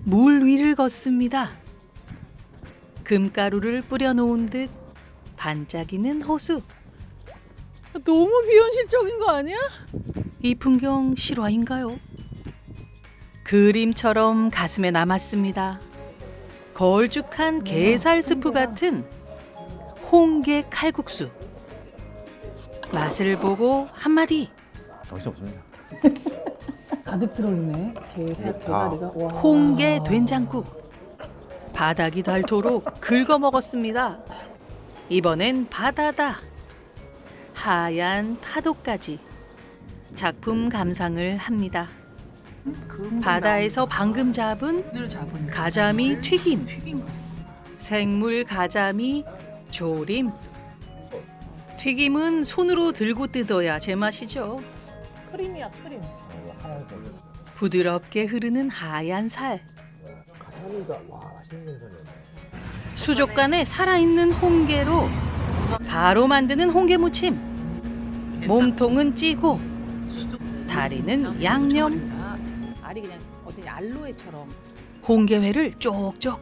물 위를 걷습니다. 금가루를 뿌려놓은 듯 반짝이는 호수. 너무 비현실적인 거 아니야? 이 풍경 실화인가요? 그림처럼 가슴에 남았습니다. 걸쭉한 게살 스프 같은 홍게 칼국수. 맛을 보고 한마디. 정신 없습니다. 가득 들어있네. 게살리가 홍게 된장국. 바닥이 닳도록 긁어 먹었습니다. 이번엔 바다다. 하얀 파도까지. 작품 감상을 합니다. 바다에서 방금 잡은 가자미 튀김. 생물 가자미 조림. 튀김은 손으로 들고 뜯어야 제맛이죠. 크림이야 크림. 부드럽게 흐르는 하얀 살. 가자미가 와 맛있는 생선이네. 수족관에 살아있는 홍게로 바로 만드는 홍게 무침. 몸통은 찌고 다리는 양념. 알이 그냥 어떤 알로에처럼. 홍게회를 쪽쪽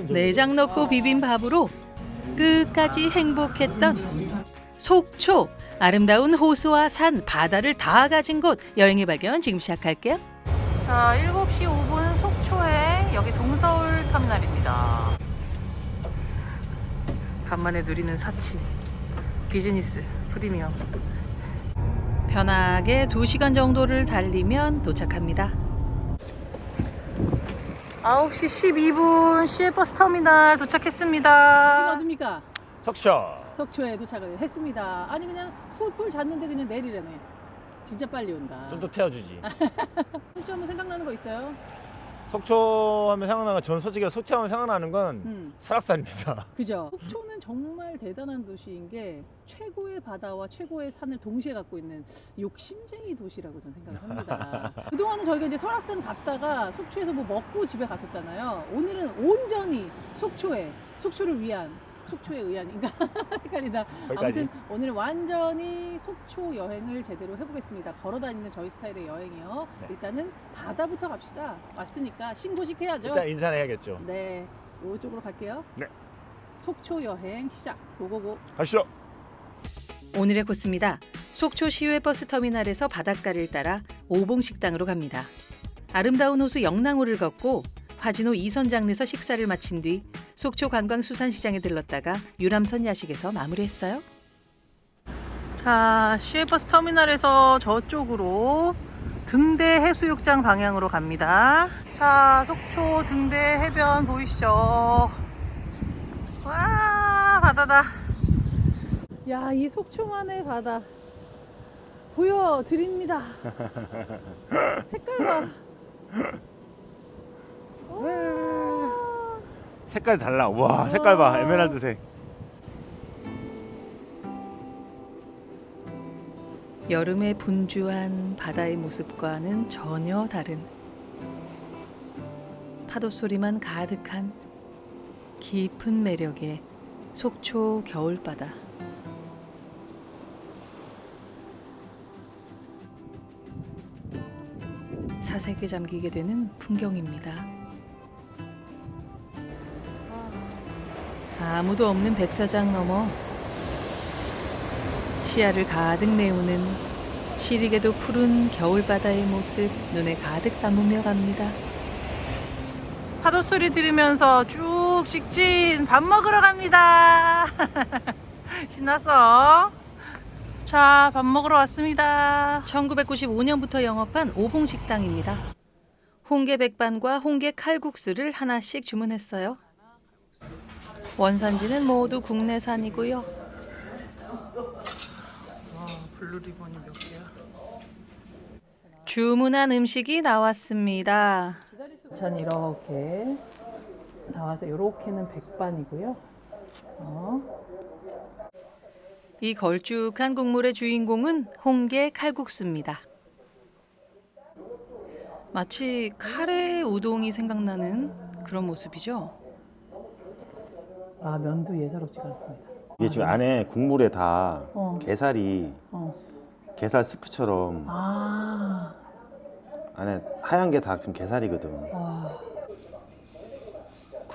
내장 넣고 비빈 밥으로 끝까지 행복했던 속초. 아름다운 호수와 산, 바다를 다 가진 곳 여행의 발견 지금 시작할게요. 자, 7시 5분 속초에 여기 동서울 터미널입니다. 간만에 누리는 사치. 비즈니스 프리미엄. 편하게 2시간 정도를 달리면 도착합니다. 9시 12분 시외버스 터미널 도착했습니다. 여기가 어딥니까? 석셔. 속초에 도착을 했습니다. 아니 그냥 폴폴 잤는데 그냥 내리래네. 진짜 빨리 온다. 좀 더 태워주지. 속초 하면 생각나는 거 있어요? 속초 하면 생각나는 건, 전 솔직히 속초 하면 생각나는 건 설악산입니다. 그죠? 속초는 정말 대단한 도시인 게 최고의 바다와 최고의 산을 동시에 갖고 있는 욕심쟁이 도시라고 저는 생각을 합니다. 그동안은 저희가 이제 설악산 갔다가 속초에서 뭐 먹고 집에 갔었잖아요. 오늘은 온전히 속초를 위한 속초에 의한인가? 헷갈린다. 거기까지? 아무튼 오늘은 완전히 속초 여행을 제대로 해보겠습니다. 걸어다니는 저희 스타일의 여행이요. 네. 일단은 바다부터 갑시다. 왔으니까 신고식 해야죠. 일단 인사를 해야겠죠. 네, 이쪽으로 갈게요. 네. 속초 여행 시작. 고고고. 가시죠. 오늘의 코스입니다. 속초 시외버스 터미널에서 바닷가를 따라 오봉식당으로 갑니다. 아름다운 호수 영랑호를 걷고 화진호 2선장내에서 식사를 마친 뒤 속초 관광수산시장에 들렀다가 유람선 야식에서 마무리했어요. 자, 시외버스 터미널에서 저쪽으로 등대 해수욕장 방향으로 갑니다. 자, 속초 등대 해변 보이시죠? 와, 바다다. 야, 이 속초만의 바다 보여드립니다. 색깔 봐. 와. 색깔 달라. 와, 색깔 봐. 에메랄드색. 여름의 분주한 바다의 모습과는 전혀 다른 파도 소리만 가득한 깊은 매력의 속초 겨울바다. 사색에 잠기게 되는 풍경입니다. 아무도 없는 백사장 너머 시야를 가득 메우는 시리게도 푸른 겨울바다의 모습 눈에 가득 담으며 갑니다. 파도 소리 들으면서 쭉 직진 밥 먹으러 갑니다. 신났어. 자, 밥 먹으러 왔습니다. 1995년부터 영업한 오봉식당입니다. 홍게 백반과 홍게 칼국수를 하나씩 주문했어요. 원산지는 모두 국내산이고요. 블루리본이 몇 개야? 주문한 음식이 나왔습니다. 전 이렇게 나와서 이렇게는 백반이고요. 이 걸쭉한 국물의 주인공은 홍게 칼국수입니다. 마치 카레 우동이 생각나는 그런 모습이죠. 아, 면도 예사롭지가 않습니다. 이게 지금 안에 국물에 다 어. 게살이 게살 스프처럼 아, 안에 하얀 게 다 지금 게살이거든. 와.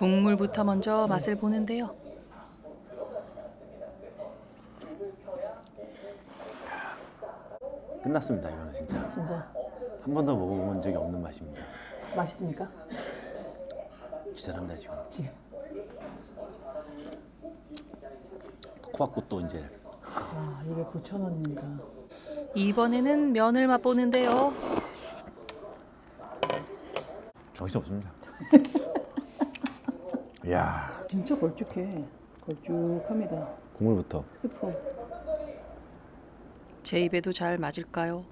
국물부터 먼저 맛을 보는데요. 끝났습니다. 이거는 진짜 진짜 한 번도 먹어본 적이 없는 맛입니다. 맛있습니까? 기절합니다 지금. 지금. 코앞고 또 이제 아, 이게 9,000원입니다. 이번에는 면을 맛보는데요. 정신 없습니다. 이야, 진짜 걸쭉해. 걸쭉합니다. 국물부터. 스프. 제 입에도 잘 맞을까요?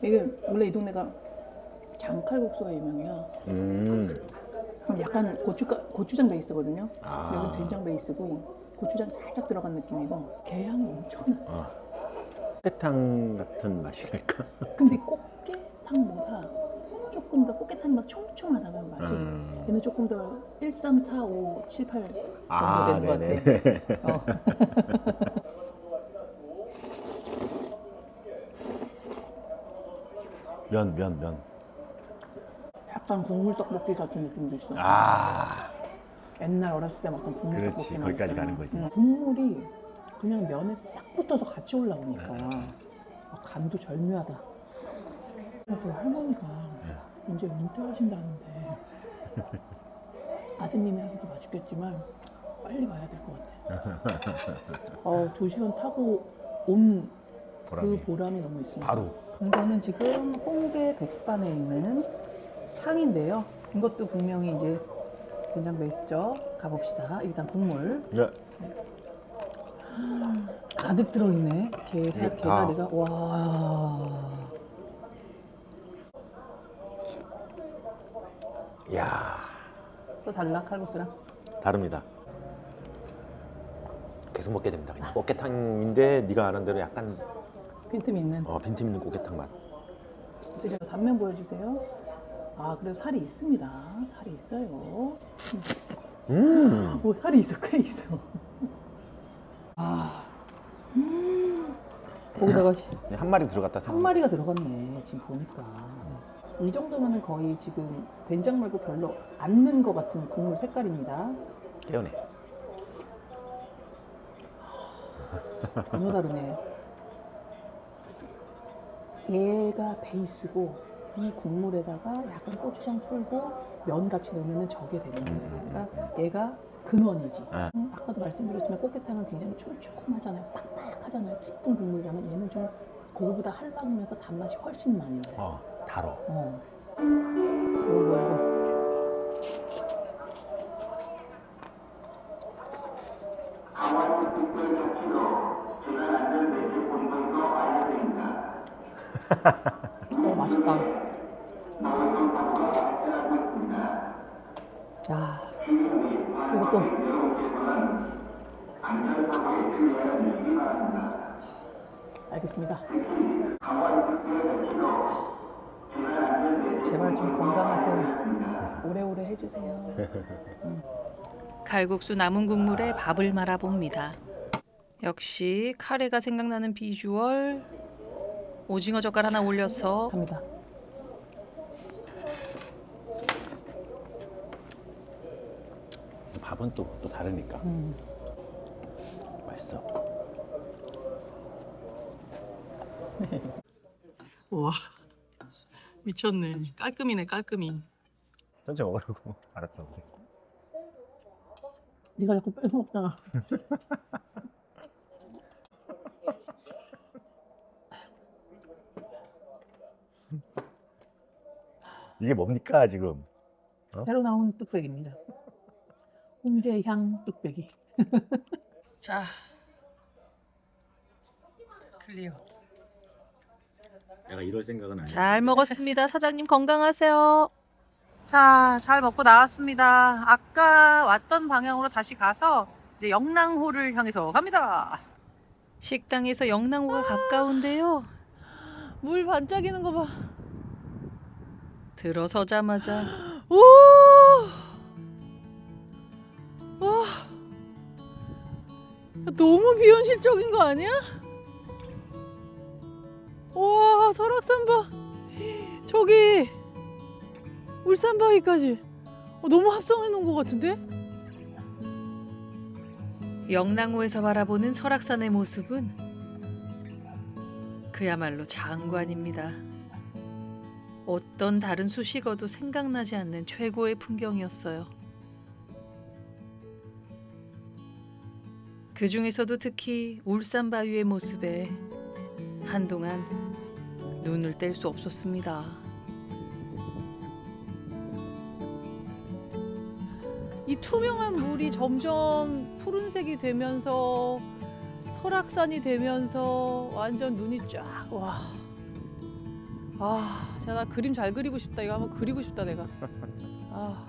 이게 원래 이 동네가 장칼국수가 유명해요. 그럼 약간 고추장 베이스거든요. 아. 여기 된장 베이스고 고추장 살짝 들어간 느낌이고 게향이 엄청나. 꽃게탕 같은 맛이랄까? 근데 꽃게탕보다 조금 더 꽃게탕이 막 총총하다는 맛이. 얘는 조금 더 1, 3, 4, 5, 7, 8 정도 되는 것 같아. 면. 약간 국물 떡볶이 같은 느낌도 있어. 아, 옛날 어렸을 때 먹던 국물 그렇지. 떡볶이. 거기까지 가는 거지. 국물이 그냥 면에 싹 붙어서 같이 올라오니까 간도 절묘하다. 그래서 할머니가 이제 은퇴하신다는데 아드님이 하기도 맛있겠지만 빨리 와야 될 것 같아. 2시간 타고 온 그 보람이 너무 있습니다. 바로. 이거는 지금 홍대 백반에 있는 상인데요. 이것도 분명히 이제 된장 베이스죠. 가봅시다. 일단 국물. 네. 가득 들어있네. 이게 게가 내가 와. 이야, 또 달라 칼국수랑. 다릅니다. 계속 먹게 됩니다. 그냥 꽃게탕인데 네가 아는 대로 약간 빈틈 있는. 빈틈 있는 꽃게탕 맛. 이제 단면 보여주세요. 아, 그래도 살이 있습니다. 살이 있어요. 오, 살이 있어, 꽤 있어. 아, 거기다가 한 마리 들어갔다. 한 마리가 들어갔네. 지금 보니까 이 정도면은 거의 지금 된장 말고 별로 안 넣은 것 같은 국물 색깔입니다. 깨어네. 전혀 다르네. 얘가 베이스고 이 국물에다가 약간 고추장 풀고 면 같이 넣으면 저게 되는 거예요. 그러니까 얘가 근원이지. 아까도 말씀드렸지만 꽃게탕은 굉장히 촘촘하잖아요. 빡빡하잖아요. 깊은 국물이라면 얘는 좀 그거보다 한방울면서 단맛이 훨씬 많이 나요. 달어. 이거. 맛있다. 야, 이것도 알겠습니다. 제발 좀 건강하세요. 오래오래 해주세요. 칼국수 남은 국물에 밥을 말아봅니다. 역시 카레가 생각나는 비주얼. 오징어 젓갈 하나 올려서 갑니다. 밥은 또 다르니까. 맛있어. 우와 미쳤네. 깔끔이네 깔끔이. 천천히 먹으라고. 알았다고. 네가 자꾸 뺏어 먹잖아. 이게 뭡니까 지금? 새로 나온 뚝배기입니다. 홍제향 뚝배기. 자 클리어. 내가 이럴 생각은 아니야. 잘 먹었습니다. 사장님 건강하세요. 자, 잘 먹고 나왔습니다. 아까 왔던 방향으로 다시 가서 이제 영랑호를 향해서 갑니다. 식당에서 영랑호가 가까운데요. 물 반짝이는 거 봐. 들어서자마자 오! 와! 너무 비현실적인 거 아니야? 와, 설악산 봐. 저기 울산 바위까지. 너무 합성해 놓은 것 같은데? 영랑호에서 바라보는 설악산의 모습은 그야말로 장관입니다. 어떤 다른 수식어도 생각나지 않는 최고의 풍경이었어요. 그 중에서도 특히 울산 바위의 모습에 한동안 눈을 뗄 수 없었습니다. 이 투명한 물이 점점 푸른색이 되면서 설악산이 되면서 완전 눈이 쫙 와. 아, 진짜 나 그림 잘 그리고 싶다. 이거 한번 그리고 싶다 내가. 아.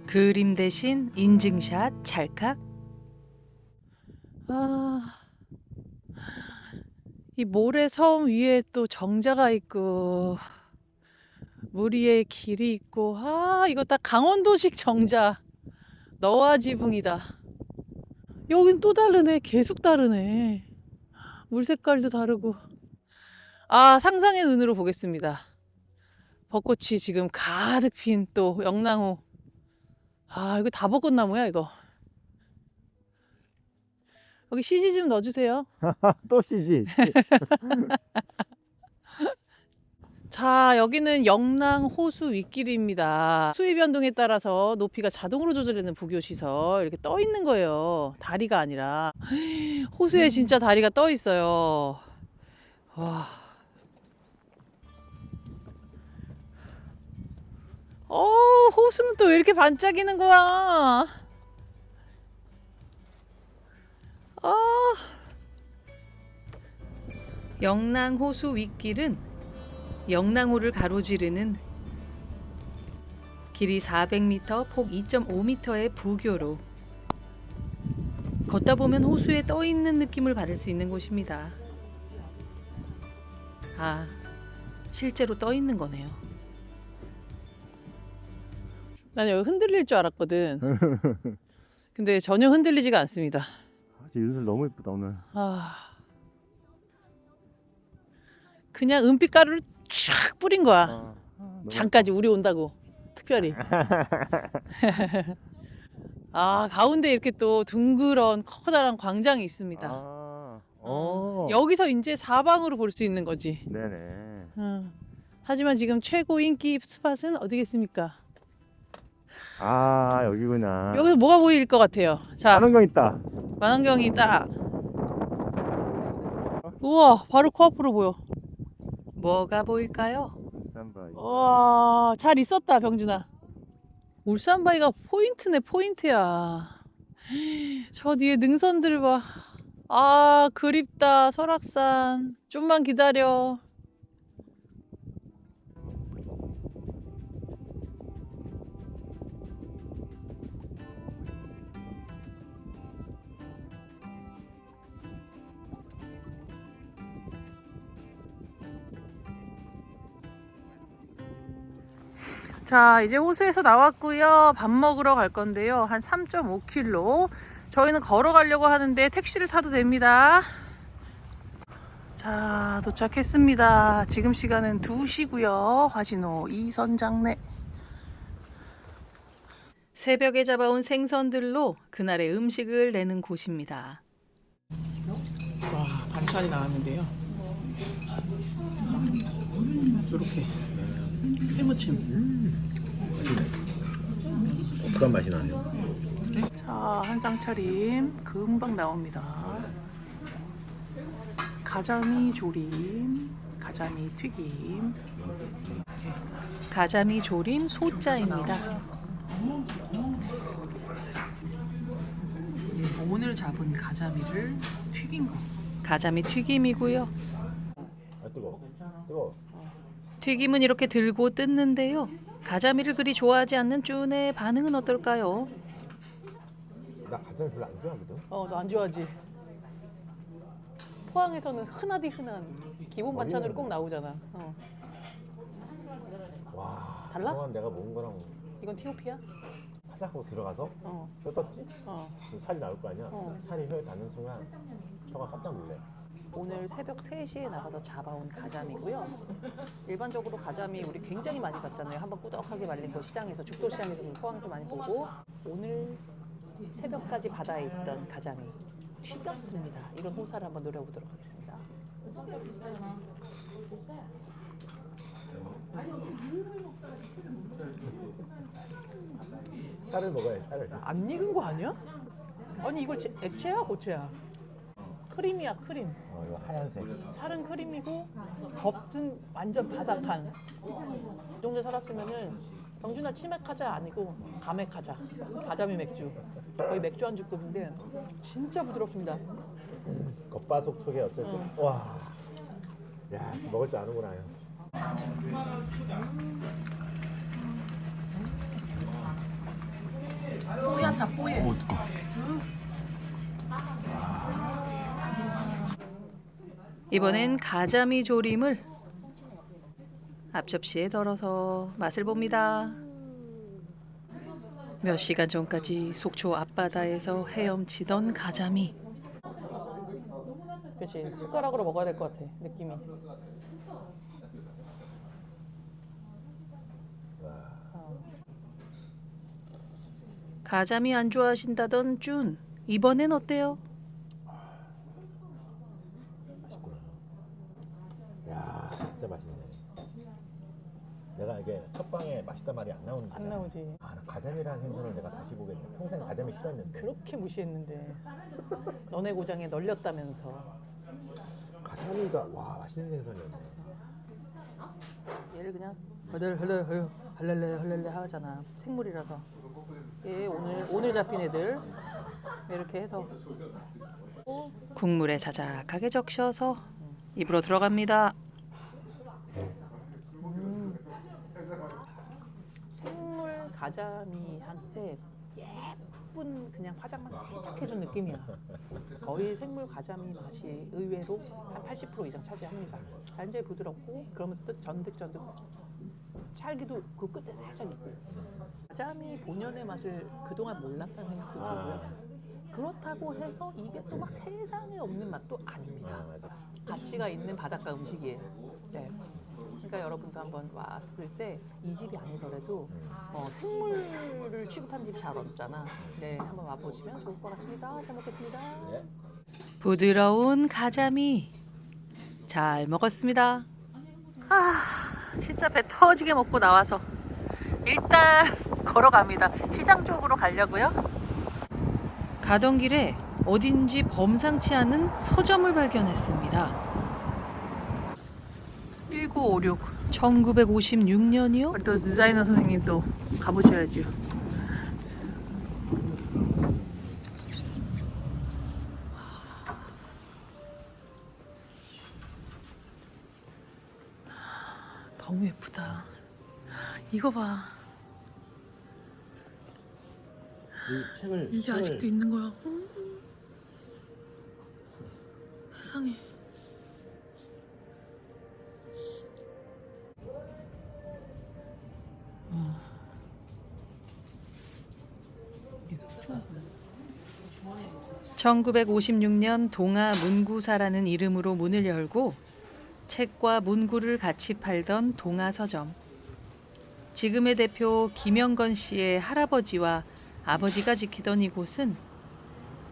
그림 대신 인증샷 찰칵. 아. 이 모래섬 위에 또 정자가 있고 물 위에 길이 있고, 아, 이거 딱 강원도식 정자. 너와 지붕이다. 여긴 또 다르네. 계속 다르네. 물 색깔도 다르고. 아, 상상의 눈으로 보겠습니다. 벚꽃이 지금 가득 핀 또 영랑호. 아, 이거 다 벚꽃나무야 이거. 여기 CG 좀 넣어주세요. 또 CG. 자, 여기는 영랑 호수 윗길입니다. 수위 변동에 따라서 높이가 자동으로 조절되는 부교 시설 이렇게 떠 있는 거예요. 다리가 아니라. 호수에 진짜 다리가 떠 있어요. 와. 호수는 또 왜 이렇게 반짝이는 거야? 영랑호수 윗길은 영랑호를 가로지르는 길이 400m, 폭 2.5m의 부교로 걷다 보면 호수에 떠 있는 느낌을 받을 수 있는 곳입니다. 아, 실제로 떠 있는 거네요. 난 여기 흔들릴 줄 알았거든. 근데 전혀 흔들리지가 않습니다. 유슬 너무 예쁘다 오늘. 그냥 은빛 가루를 쫙 뿌린 거야. 장까지 우리 온다고 특별히. 아, 가운데 이렇게 또 둥그런 커다란 광장이 있습니다. 여기서 이제 사방으로 볼 수 있는 거지. 네네. 하지만 지금 최고 인기 스팟은 어디겠습니까? 아, 여기구나. 여기서 뭐가 보일 것 같아요? 자, 만원경 있다. 만원경이 딱. 우와, 바로 코앞으로 보여. 뭐가 보일까요? 울산바위. 와, 잘 있었다, 병준아. 울산바위가 포인트네, 포인트야. 저 뒤에 능선들 봐. 아, 그립다, 설악산. 좀만 기다려. 자, 이제 호수에서 나왔고요. 밥 먹으러 갈 건데요. 한 3.5km. 저희는 걸어가려고 하는데 택시를 타도 됩니다. 자, 도착했습니다. 지금 시간은 2시고요. 화진호 2선 장내. 새벽에 잡아온 생선들로 그날의 음식을 내는 곳입니다. 와, 반찬이 나왔는데요. 이렇게 해무침. 그런 맛이 나네요. 자, 한상 차림 금방 나옵니다. 가자미 조림, 가자미 튀김. 가자미 조림 소자입니다. 오늘 잡은 가자미를 튀긴 거. 가자미 튀김이고요. 아, 뜨거. 뜨거. 튀김은 이렇게 들고 뜯는데요. 가자미를 그리 좋아하지 않는 쭈네 반응은 어떨까요? 나 가자미 별로 안 좋아하거든. 너 안 좋아하지? 포항에서는 흔하디 흔한 기본 반찬으로 꼭 나오잖아. 와. 달라? 그동안 내가 먹은 거랑 이건 티오피아? 화장하고 들어가서 어. 뼈 떴지? 어. 그럼 살이 나올 거 아니야? 어. 살이 혀에 닿는 순간 혀가 깜짝 놀래. 오늘 새벽 3시에 나가서 잡아온 가자미고요. 일반적으로 가자미 우리 굉장히 많이 봤잖아요. 한번 꾸덕하게 말린 거 시장에서 죽도시장에서 포항에서 많이 보고 오늘 새벽까지 바다에 있던 가자미 튀겼습니다. 이런 호사를 한번 노려보도록 하겠습니다. 살을 먹어야 해, 살을. 안 익은 거 아니야? 아니 이걸 액체야 고체야? 크림이야 크림. 이거 하얀색. 살은 크림이고 겉은 완전 바삭한. 이 동네 살았으면은 경준아 치맥하자 아니고 가맥하자. 가자미 맥주. 거의 맥주 안주급인데 진짜 부드럽습니다. 겉바속촉에 어쨌든. 와. 야, 지금 먹을 줄 아는구나. 뽀얗다 뽀얘. 오, 뜨거. 이번엔 가자미 조림을 앞접시에 덜어서 맛을 봅니다. 몇 시간 전까지 속초 앞바다에서 헤엄치던 가자미. 그렇지 숟가락으로 먹어야 될 것 같아 느낌이. 가자미 안 좋아하신다던 준. 이번엔 어때요? 야, 진짜 맛있네. 내가 이게 첫 방에 맛있단 말이 안 나오는 안 나오지. 나 가자미라는 생선을 내가 다시 보겠네. 평생 가자미 싫었는데. 그렇게 무시했는데 너네 고장에 널렸다면서. 가자미가 와 맛있는 생선이었네. 얘를 그냥 헐렐레 하잖아. 생물이라서. 얘 오늘 잡힌 애들 이렇게 해서 국물에 자작하게 적셔서 입으로 들어갑니다. 생물 가자미한테 예쁜 그냥 화장만 살짝 해준 느낌이야. 거의 생물 가자미 맛이 의외로 한 80% 이상 차지합니다. 굉장히 부드럽고 그러면서 또 전득전득 찰기도 그 끝에 살짝 있고. 가자미 본연의 맛을 그동안 몰랐다는 생각도 들고요. 그렇다고 해서 이게 또 막 세상에 없는 맛도 아닙니다. 맞아. 가치가 있는 바닷가 음식이에요. 네. 그러니까 여러분도 한번 왔을 때 이 집이 아니더라도 생물을 취급한 집 잘 없잖아. 네, 한번 와보시면 좋을 것 같습니다. 잘 먹겠습니다. 네. 부드러운 가자미 잘 먹었습니다. 진짜 배 터지게 먹고 나와서 일단 걸어갑니다. 시장 쪽으로 가려고요. 가던 길에 어딘지 범상치 않은 서점을 발견했습니다. 1956 1956년이요? 또 디자이너 선생님 또 가보셔야죠. 너무 예쁘다. 이거 봐. 이 책을 이게 아직도 있는 거야. 세상에. (1956년) 동아 문구사라는 이름으로 문을 열고 책과 문구를 같이 팔던 동아 서점. 지금의 대표 김영건 씨의 할아버지와 아버지가 지키던 이곳은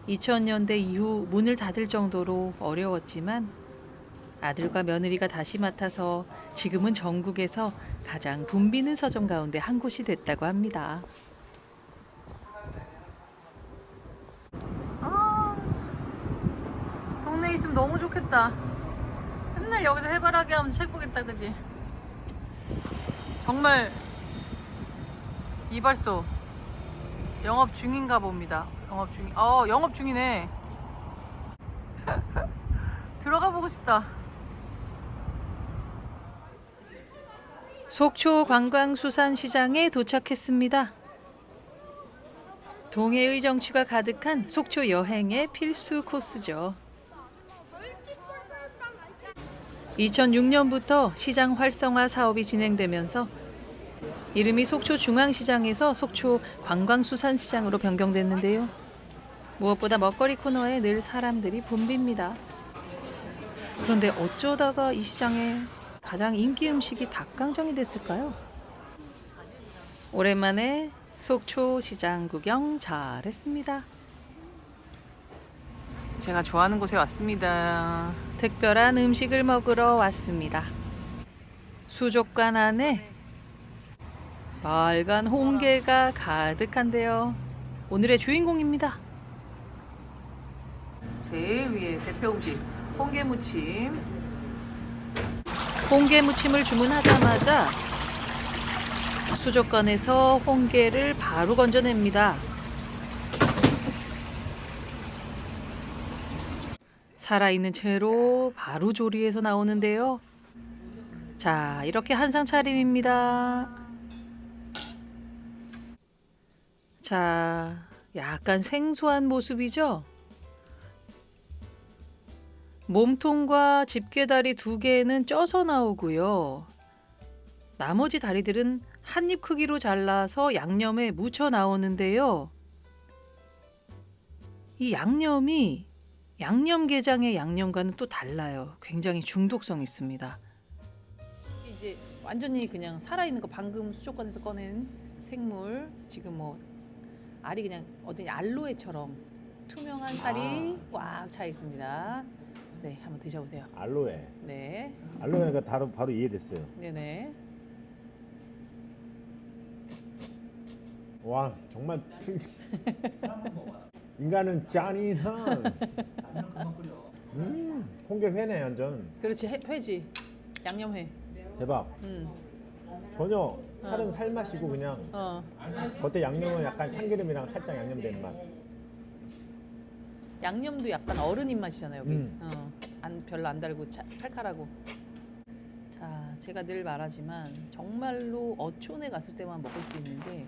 2000년대 이후 문을 닫을 정도로 어려웠지만 아들과 며느리가 다시 맡아서 지금은 전국에서 가장 붐비는 서점 가운데 한 곳이 됐다고 합니다. 동네에 있으면 너무 좋겠다. 맨날 여기서 해바라기 하면서 책 보겠다, 그지? 정말 이발소 영업 중인가 봅니다. 영업 중이네. 들어가 보고 싶다. 속초 관광수산시장에 도착했습니다. 동해의 정취가 가득한 속초 여행의 필수 코스죠. 2006년부터 시장 활성화 사업이 진행되면서 이름이 속초 중앙시장에서 속초 관광수산시장으로 변경됐는데요. 무엇보다 먹거리 코너에 늘 사람들이 붐빕니다. 그런데 어쩌다가 이 시장에 가장 인기 음식이 닭강정이 됐을까요? 오랜만에 속초 시장 구경 잘했습니다. 제가 좋아하는 곳에 왔습니다. 특별한 음식을 먹으러 왔습니다. 수족관 안에 빨간 홍게가 가득한데요. 오늘의 주인공입니다. 제일 위에 대표 음식 홍게무침. 홍게무침을 주문하자마자 수족관에서 홍게를 바로 건져냅니다. 살아있는 채로 바로 조리해서 나오는데요. 자, 이렇게 한상 차림입니다. 자, 약간 생소한 모습이죠? 몸통과 집게다리 2개는 쪄서 나오고요. 나머지 다리들은 한 입 크기로 잘라서 양념에 묻혀 나오는데요. 이 양념이 양념게장의 양념과는 또 달라요. 굉장히 중독성 있습니다. 이제 완전히 그냥 살아있는 거 방금 수족관에서 꺼낸 생물. 지금 뭐 알이 그냥 어떤 알로에처럼 투명한 살이 꽉 차 있습니다. 네, 한번 드셔보세요. 알로에. 네, 알로에니까 바로 이해됐어요. 네네. 와, 정말 인간은 짠이한. 홍게 회네 완전. 그렇지, 회지. 양념회. 대박. 전혀 살은 살맛이고 그냥 겉에 양념은 약간 참기름이랑 살짝 양념된 맛. 양념도 약간 어른 입맛이잖아요, 여기. 별로 안 달고 칼칼하고. 자, 제가 늘 말하지만 정말로 어촌에 갔을 때만 먹을 수 있는 게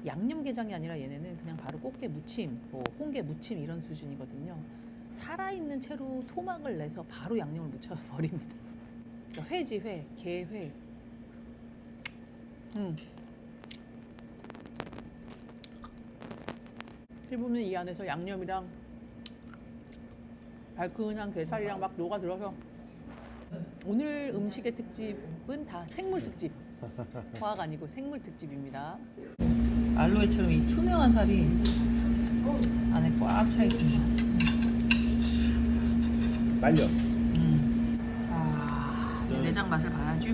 양념게장이 아니라 얘네는 그냥 바로 꽃게 무침, 뭐 홍게 무침 이런 수준이거든요. 살아있는 채로 토막을 내서 바로 양념을 묻혀 버립니다. 그러니까 회지, 회, 게회. 씹으면 이 안에서 양념이랑 달큰한 게살이랑 막 녹아들어서 오늘 음식의 특집은 다 생물 특집. 화학 아니고 생물 특집입니다. 알로에처럼 이 투명한 살이 안에 꽉 차 있습니다. 말려. 자, 이제 내장 맛을 봐야죠.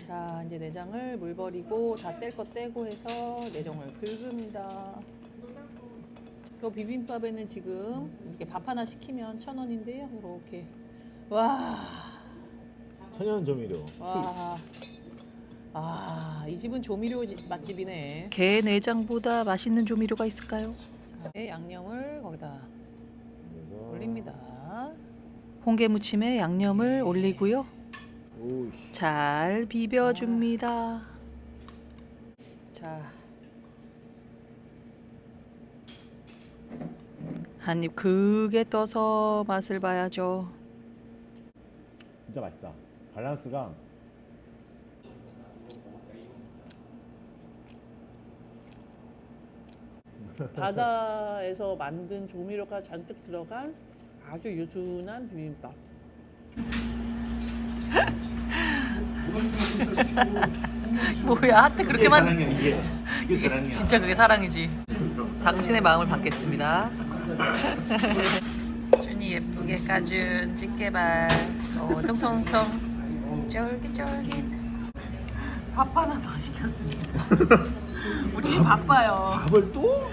자, 이제 내장을 물 버리고 다 뗄 거 떼고 해서 내장을 긁습니다. 이 비빔밥에는 지금 이렇게 밥 하나 시키면 1,000원인데요. 이렇게 와, 천연 조미료. 와. 아, 이 집은 조미료 맛집이네. 게 내장보다 맛있는 조미료가 있을까요? 자, 양념을 거기다 올립니다. 홍게 무침에 양념을 올리고요. 오이씨. 잘 비벼줍니다. 자, 한 입 크게 떠서 맛을 봐야죠. 진짜 맛있다. 밸런스가. 바다에서 만든 조미료가 잔뜩 들어간 아주 유순한 비빔밥. 뭐야, 하트 그렇게 사랑이야, 이게 사랑이야. 진짜 그게 사랑이지. 당신의 마음을 받겠습니다. 준이 예쁘게 까준 집게발. 통통통 쫄깃쫄깃. 밥 하나 더 시켰습니다. 우리 바빠요. 밥을 또?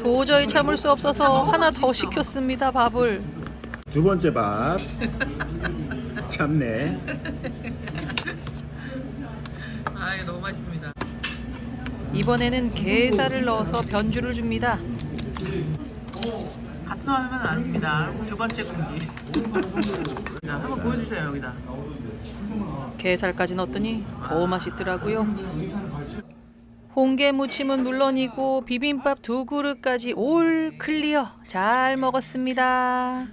도저히 참을 수 없어서 하나 더 시켰습니다. 밥을. 두 번째 밥. 참네. 아, 이거 너무 맛있습니다. 이번에는 게살을 넣어서 변주를 줍니다. 같은 하면 아닙니다. 두 번째 공기. 한번 보여주세요, 여기다. 게살까지 넣었더니 더 맛있더라고요. 홍게 무침은 물론이고 비빔밥 2그릇까지 올 클리어 잘 먹었습니다.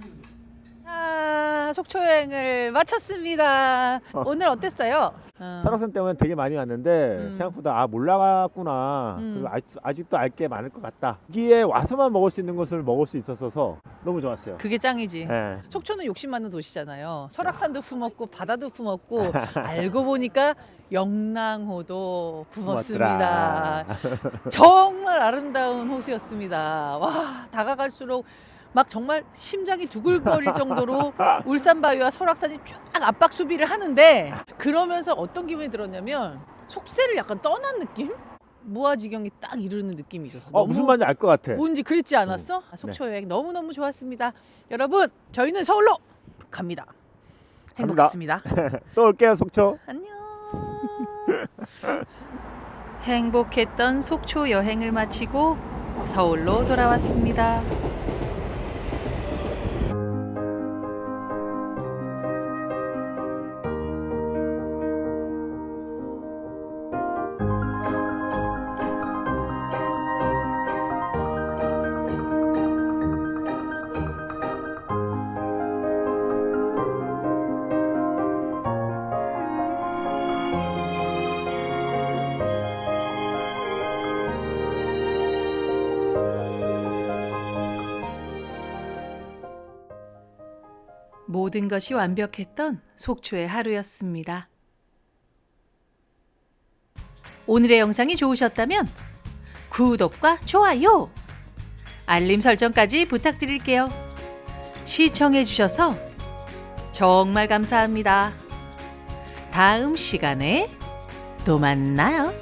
속초 여행을 마쳤습니다. 오늘 어땠어요? 설악산 때문에 되게 많이 왔는데 생각보다 몰라갔구나. 음. 그리고 아직도 알 게 많을 것 같다. 여기에 와서만 먹을 수 있는 것을 먹을 수 있어서 너무 좋았어요. 그게 짱이지. 네. 속초는 욕심 많은 도시잖아요. 설악산도 품었고 바다도 품었고 알고 보니까 영랑호도 품었습니다. 정말 아름다운 호수였습니다. 와, 다가갈수록 막 정말 심장이 두근거릴 정도로 울산 바위와 설악산이 쫙 압박 수비를 하는데, 그러면서 어떤 기분이 들었냐면 속세를 약간 떠난 느낌? 무아지경이 딱 이르는 느낌이 있었어. 무슨 말인지 알 것 같아. 뭔지 그랬지 않았어? 속초 여행 너무너무 좋았습니다. 여러분, 저희는 서울로 갑니다. 행복했습니다. 또 올게요, 속초. 안녕. 행복했던 속초 여행을 마치고 서울로 돌아왔습니다. 모든 것이 완벽했던 속초의 하루였습니다. 오늘의 영상이 좋으셨다면 구독과 좋아요, 알림 설정까지 부탁드릴게요. 시청해주셔서 정말 감사합니다. 다음 시간에 또 만나요.